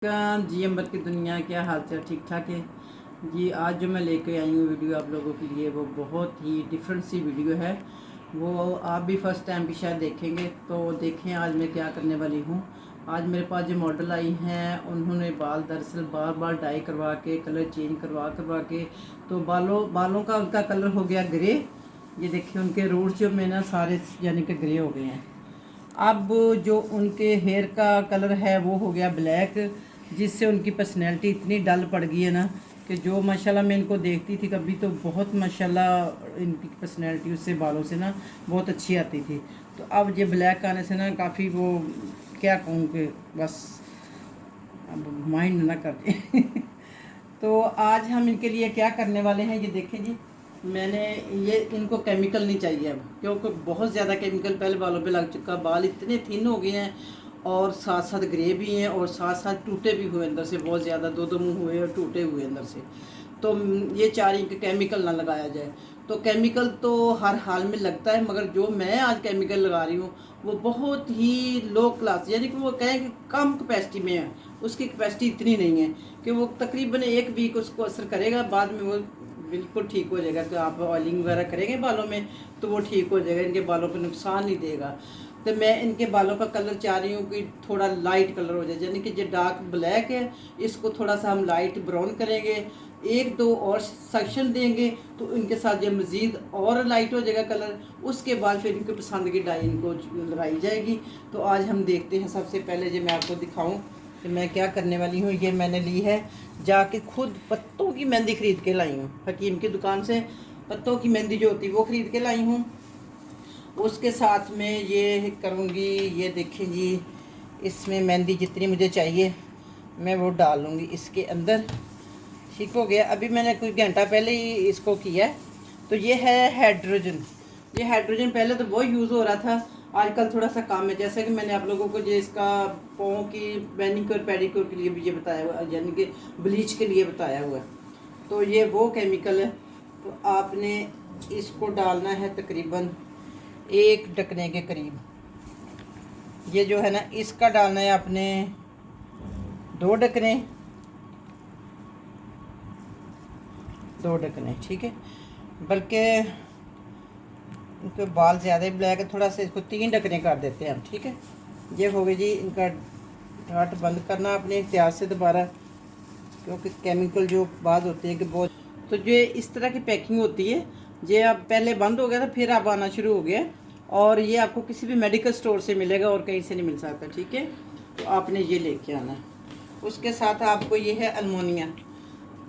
जी अम्बर की दुनिया, क्या हाल चाल? ठीक ठाक है जी। आज जो मैं लेके आई हूँ वीडियो आप लोगों के लिए, वो बहुत ही डिफरेंट सी वीडियो है। वो आप भी फर्स्ट टाइम भी शायद देखेंगे, तो देखें आज मैं क्या करने वाली हूँ। आज मेरे पास जो मॉडल आई हैं, उन्होंने बाल दरअसल बार बार डाई करवा के, कलर चेंज करवा के, तो बालों का उनका कलर हो गया ग्रे। ये देखिए उनके रूट्स जो में ना सारे यानी कि ग्रे हो गए हैं। अब जो उनके हेयर का कलर है वो हो गया ब्लैक, जिससे उनकी पर्सनैलिटी इतनी डल पड़ गई है ना कि जो माशाल्लाह मैं इनको देखती थी कभी, तो बहुत माशाल्लाह इनकी पर्सनैलिटी उससे बालों से ना बहुत अच्छी आती थी। तो अब ये ब्लैक आने से ना काफ़ी वो, क्या कहूँ कि बस अब माइंड ना कर दे। तो आज हम इनके लिए क्या करने वाले हैं, ये देखें जी। मैंने ये इनको केमिकल नहीं चाहिए अब, क्योंकि बहुत ज़्यादा केमिकल पहले बालों पे लग चुका। बाल इतने थिन हो गए हैं और साथ साथ ग्रे भी हैं और साथ साथ टूटे भी हुए अंदर से, बहुत ज़्यादा दो मुंह हुए और टूटे हुए अंदर से। तो ये चाह रही कि केमिकल ना लगाया जाए। तो केमिकल तो हर हाल में लगता है, मगर जो मैं आज केमिकल लगा रही हूँ वो बहुत ही लो क्लास, यानी कि वो कहें कि कम कैपेसिटी में है। उसकी कैपेसिटी इतनी नहीं है कि वो तकरीबन 1 वीक उसको असर करेगा, बाद में वो बिल्कुल ठीक हो जाएगा। तो आप ऑयलिंग वगैरह करेंगे बालों में तो वो ठीक हो जाएगा, इनके बालों पर नुकसान नहीं देगा। तो मैं इनके बालों का कलर चाह रही हूँ कि थोड़ा लाइट कलर हो जाए, यानी कि जो डार्क ब्लैक है इसको थोड़ा सा हम लाइट ब्राउन करेंगे, 1-2 और सेक्शन देंगे तो इनके साथ ये मज़ीद और लाइट हो जाएगा कलर। उसके बाद फिर इनके पसंद की डाई इनको लगाई जाएगी। तो आज हम देखते हैं। सबसे पहले जो मैं आपको दिखाऊं कि मैं क्या करने वाली हूँ। ये मैंने ली है जाके खुद पत्तों की मेहंदी ख़रीद के लाई हूँ, हकीम की दुकान से पत्तों की मेहंदी जो होती है वो ख़रीद के लाई हूँ। उसके साथ में ये करूँगी, ये देखें जी, इसमें मेहंदी जितनी मुझे चाहिए मैं वो डाल लूँगी इसके अंदर। ठीक हो गया। अभी मैंने कुछ घंटा पहले ही इसको किया है। तो ये है हाइड्रोजन। ये हाइड्रोजन पहले तो बहुत यूज़ हो रहा था, आजकल थोड़ा सा कम है। जैसे कि मैंने आप लोगों को जो इसका पाँव की मैनिक्योर पेडिक्योर के लिए भी ये बताया हुआ, यानी कि ब्लीच के लिए बताया हुआ है। तो ये वो केमिकल है। तो आपने इसको डालना है तकरीबन 1 ढकने के करीब। ये जो है ना इसका डालना है आपने 2 ढकने, 2 ढकने, ठीक है। बल्कि इनके बाल ज़्यादा ही ब्लैक है, थोड़ा सा इसको 3 ढकने कर देते हैं हम, ठीक है। ये हो गई जी। इनका ढाट बंद करना अपने इख्तियार से दोबारा, क्योंकि केमिकल जो बात होती है कि बहुत। तो जो इस तरह की पैकिंग होती है, ये अब पहले बंद हो गया था, फिर अब आना शुरू हो गया। और ये आपको किसी भी मेडिकल स्टोर से मिलेगा और कहीं से नहीं मिल सकता, ठीक है। तो आपने ये लेके आना है। उसके साथ आपको ये है अल्मोनिया।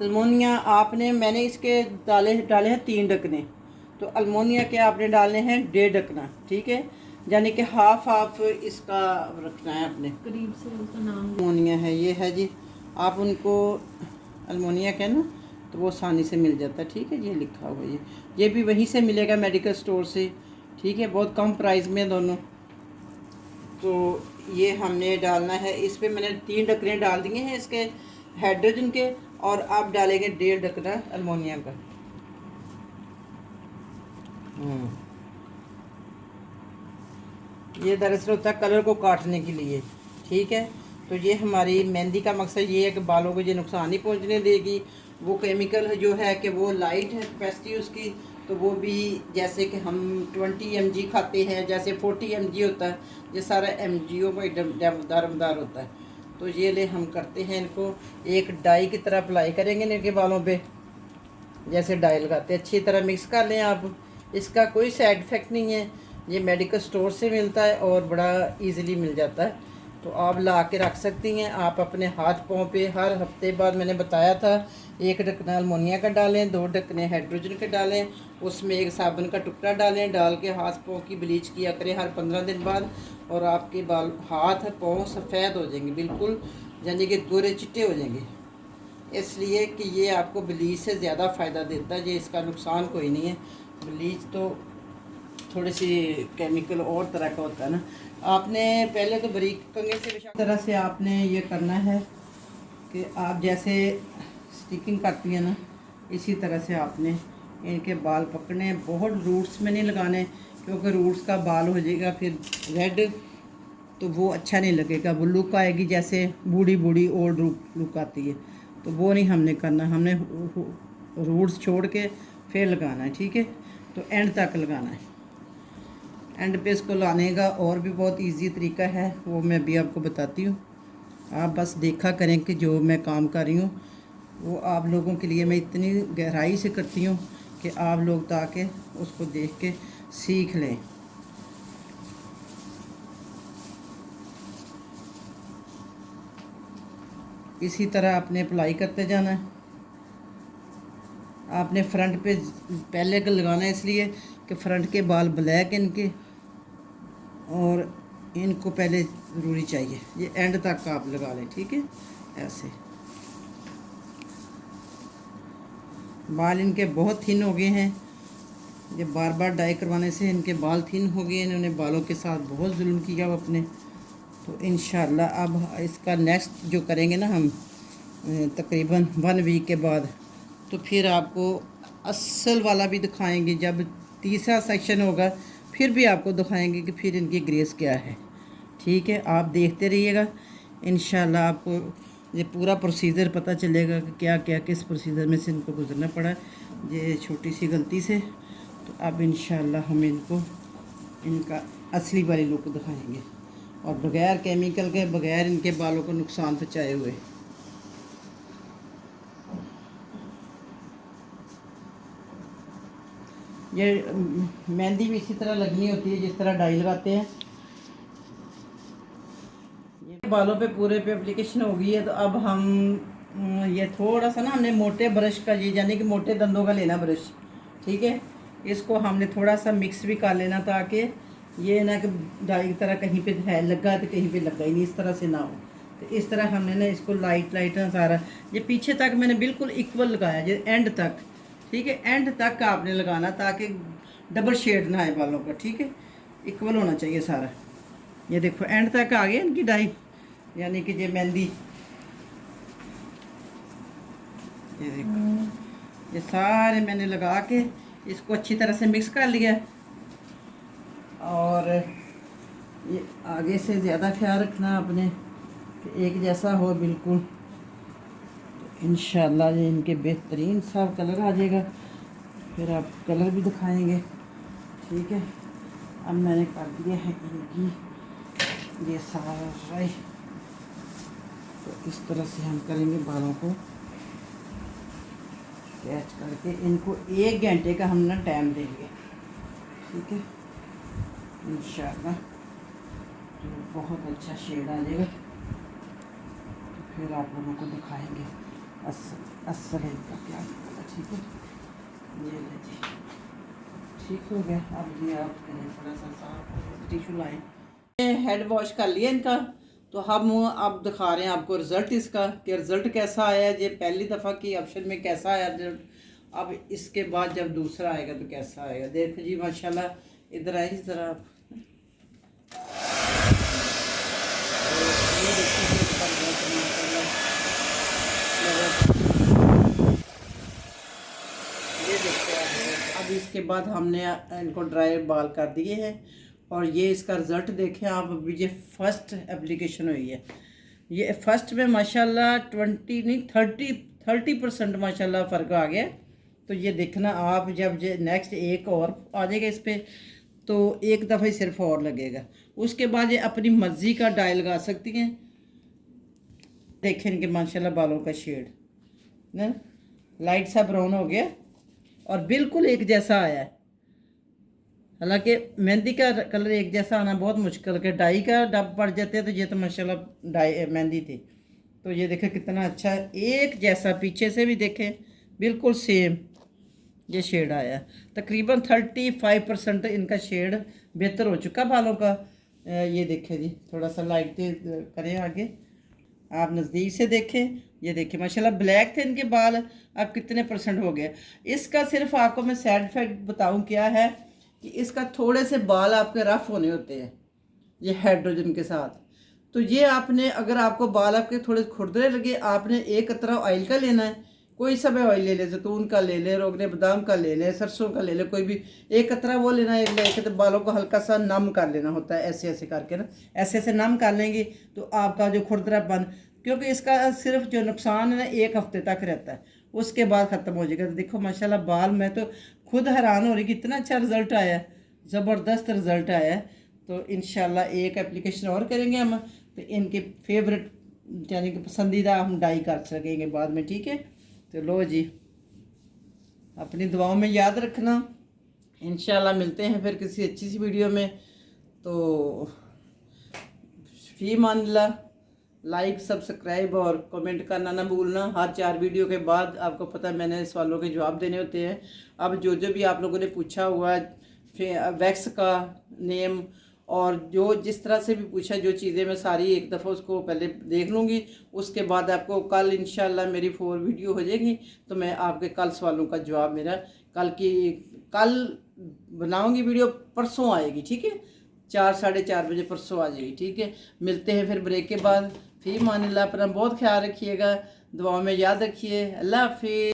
अल्मोनिया आपने, मैंने इसके डाले हैं 3 ढकने। तो अल्मोनिया के आपने डालने हैं 1.5 ढकना, ठीक है। यानी कि हाफ इसका रखना है अपने करीब से उसका नाम। अल्मोनिया है, ये है जी। आप उनको अल्मोनिया कहना तो वो आसानी से मिल जाता है, ठीक है। ये लिखा हुआ ये भी वहीं से मिलेगा मेडिकल स्टोर से, ठीक है। बहुत कम प्राइस में दोनों। तो ये हमने डालना है। इस पर मैंने 3 ढकने डाल दिए हैं इसके हाइड्रोजन के, और आप डालेंगे 1.5 ढकना अल्मोनिया का। ये दरअसल होता है कलर को काटने के लिए, ठीक है। तो ये हमारी मेहंदी का मकसद ये है कि बालों को ये नुकसान नहीं पहुंचने देगी। वो केमिकल जो है कि वो लाइट है कैपेसिटी उसकी, तो वो भी जैसे कि हम 20 mg खाते हैं, जैसे 40 mg होता है, ये सारा mg में एकदम दारमदार होता है। तो ये ले हम करते हैं इनको एक डाई की तरह अप्लाई करेंगे इनके बालों पे, जैसे डाई लगाते हैं। अच्छी तरह मिक्स कर लें आप। इसका कोई साइड इफ़ेक्ट नहीं है, ये मेडिकल स्टोर से मिलता है और बड़ा इजीली मिल जाता है। तो आप ला के रख सकती हैं। आप अपने हाथ पाँव पे हर हफ्ते बाद, मैंने बताया था, 1 ढकना अल्मोनिया का डालें, 2 ढकने हाइड्रोजन के डालें, उसमें 1 साबुन का टुकड़ा डालें, डाल के हाथ पाँव की ब्लीच किया करें हर 15 दिन बाद। और आपके बाल, हाथ पाँव सफ़ेद हो जाएंगे बिल्कुल, यानी कि गोरे चिट्टे हो जाएंगे। इसलिए कि ये आपको ब्लीच से ज़्यादा फ़ायदा देता है, ये इसका नुकसान कोई नहीं है। ब्लीच तो थोड़ी सी केमिकल और तरह का होता है ना। आपने पहले तो बारीक कंघे से इस तरह से आपने ये करना है कि आप जैसे स्टिकिंग करती हैं ना, इसी तरह से आपने इनके बाल पकड़ने हैं। बहुत रूट्स में नहीं लगाने, क्योंकि रूट्स का बाल हो जाएगा फिर रेड, तो वो अच्छा नहीं लगेगा, वो लुक आएगी जैसे बूढ़ी बूढ़ी ओल्ड लुक आती है, तो वो नहीं हमने करना। हमने रूट्स छोड़ के फिर लगाना है, ठीक है। तो एंड तक लगाना है। एंड पे इसको लाने का और भी बहुत इजी तरीका है, वो मैं भी आपको बताती हूँ। आप बस देखा करें कि जो मैं काम कर रही हूँ वो आप लोगों के लिए मैं इतनी गहराई से करती हूँ कि आप लोग ताकि उसको देख के सीख लें। इसी तरह आपने अप्लाई करते जाना है। आपने फ्रंट पे पहले का लगाना है, इसलिए कि फ्रंट के बाल ब्लैक इनके, और इनको पहले ज़रूरी चाहिए। ये एंड तक आप लगा लें, ठीक है। ऐसे बाल इनके बहुत थिन हो गए हैं, ये बार बार डाई करवाने से इनके बाल थिन हो गए। इन्होंने बालों के साथ बहुत जुल्म किया वो अपने। तो इंशाल्लाह अब इसका नेक्स्ट जो करेंगे ना हम तकरीबन 1 वीक के बाद, तो फिर आपको असल वाला भी दिखाएंगे। जब तीसरा सेक्शन होगा फिर भी आपको दिखाएंगे कि फिर इनकी ग्रेस क्या है, ठीक है। आप देखते रहिएगा, इंशाल्लाह आपको ये पूरा प्रोसीजर पता चलेगा कि क्या क्या किस प्रोसीजर में से इनको गुजरना पड़ा ये छोटी सी गलती से। तो अब इंशाल्लाह हम इनको इनका असली वाली लुक दिखाएंगे, और बग़ैर केमिकल के, बग़ैर इनके बालों को नुकसान पहुँचाए हुए। ये मेहंदी भी इसी तरह लगनी होती है जिस तरह डाई लगाते हैं। ये बालों पे पूरे पे एप्लीकेशन हो गई है। तो अब हम ये थोड़ा सा ना हमने मोटे ब्रश का, ये यानी कि मोटे दंदों का लेना ब्रश, ठीक है। इसको हमने थोड़ा सा मिक्स भी कर लेना ताकि ये ना कि डाई की तरह कहीं पे है लगा तो कहीं पे लगा ही नहीं, इस तरह से ना हो। तो इस तरह हमने ना इसको लाइट लाइट ना सारा ये पीछे तक मैंने बिल्कुल इक्वल लगाया, ये एंड तक, ठीक है। एंड तक आपने लगाना ताकि डबल शेड ना आए बालों का, ठीक है। इक्वल होना चाहिए सारा। ये देखो एंड तक आ गया इनकी डाई, यानी कि ये मेहंदी, ये देखो ये सारे मैंने लगा के इसको अच्छी तरह से मिक्स कर लिया। और ये आगे से ज़्यादा ख्याल रखना आपने कि एक जैसा हो बिल्कुल। तो इंशाल्लाह ये इनके बेहतरीन सा कलर आ जाएगा, फिर आप कलर भी दिखाएंगे, ठीक है। अब मैंने कर दिया है इनकी ये सारा, तो इस तरह से हम करेंगे बालों को कैच करके। इनको 1 घंटे का हम ना टाइम देंगे, ठीक है। इंशाल्लाह तो बहुत अच्छा शेड आ जाएगा, तो फिर आप लोगों को दिखाएंगे असल इनका क्या निकला, ठीक है। ये ले जी, ठीक हो गया। अब ये आप थोड़ा सा साफ टिशू लाएँ। हेड वॉश कर लिया इनका, तो हम अब दिखा रहे हैं आपको रिज़ल्ट इसका कि रिज़ल्ट कैसा आया। ये पहली दफ़ा की ऑप्शन में कैसा आया रिजल्ट, अब इसके बाद जब दूसरा आएगा तो कैसा आएगा। देखो जी माशाल्लाह, इधर आए इस तरह आप, ये देखते हैं। अब इसके बाद हमने इनको ड्राई बाल कर दिए हैं, और ये इसका रिज़ल्ट देखें आप। अभी ये फर्स्ट एप्लीकेशन हुई है, ये फर्स्ट में माशाल्लाह 20 नहीं 30% माशाल्लाह फ़र्क आ गया। तो ये देखना आप, जब ये नेक्स्ट एक और आ जाएगा इस पर, तो एक दफ़ा ही सिर्फ और लगेगा। उसके बाद ये अपनी मर्ज़ी का डाई लगा सकती हैं। देखें इनके माशाल्लाह बालों का शेड ना लाइट सा ब्राउन हो गया और बिल्कुल एक जैसा आया है। हालांकि मेहंदी का कलर एक जैसा आना बहुत मुश्किल है, डाई का डब पड़ जाते हैं। तो ये तो माशाल्लाह डाई मेहंदी थी। तो ये देखें कितना अच्छा एक जैसा, पीछे से भी देखें बिल्कुल सेम ये शेड आया। तकरीबन 35% इनका शेड बेहतर हो चुका बालों का। ये देखें जी, थोड़ा सा लाइट करें आगे, आप नज़दीक से देखें। ये देखें माशाल्लाह ब्लैक थे इनके बाल, अब कितने % हो गए। इसका सिर्फ आपको मैं साइड इफेक्ट बताऊं क्या है कि इसका थोड़े से बाल आपके रफ होने होते हैं ये हाइड्रोजन के साथ। तो ये आपने, अगर आपको बाल आपके थोड़े खुरदरे लगे, आपने एक कतरा ऑयल का लेना है, कोई सा भी ऑयल ले ले, जैतून का ले ले, रोगने बादाम का ले ले, सरसों का ले ले, कोई भी एक कतरा वो लेना, एक लेके तो बालों को हल्का सा नम कर लेना होता है, ऐसे ऐसे करके ना, ऐसे ऐसे नम कर लेंगे तो आपका जो खुरदरापन, क्योंकि इसका सिर्फ जो नुकसान है ना 1 हफ्ते तक रहता है, उसके बाद ख़त्म हो जाएगा। तो देखो माशाल्लाह बाल, मैं तो खुद हैरान हो रही कि इतना अच्छा रिज़ल्ट आया है, ज़बरदस्त रिज़ल्ट आया है। तो इंशाल्लाह एक एप्लीकेशन और करेंगे हम, तो इनके फेवरेट यानी कि पसंदीदा हम डाई कर सकेंगे बाद में, ठीक है। तो लो जी, अपनी दुआओं में याद रखना। इंशाल्लाह मिलते हैं फिर किसी अच्छी सी वीडियो में। तो फी मानिल्लाह, लाइक सब्सक्राइब और कमेंट करना ना भूलना। हर 4 वीडियो के बाद आपको पता है मैंने सवालों के जवाब देने होते हैं। अब जो जो भी आप लोगों ने पूछा हुआ है वैक्स का नेम और जो जिस तरह से भी पूछा, जो चीज़ें मैं सारी एक दफ़ा उसको पहले देख लूँगी, उसके बाद आपको कल इंशाल्लाह मेरी 4 वीडियो हो जाएगी, तो मैं आपके कल सवालों का जवाब मेरा कल बनाऊँगी वीडियो, परसों आएगी, ठीक है। 4 साढ़े 4 बजे परसों आ जाएगी, ठीक है। मिलते हैं फिर ब्रेक के बाद। फी मानिल्लाह, अपना बहुत ख्याल रखिएगा, दुआओं में याद रखिए। अल्लाह हाफिज़।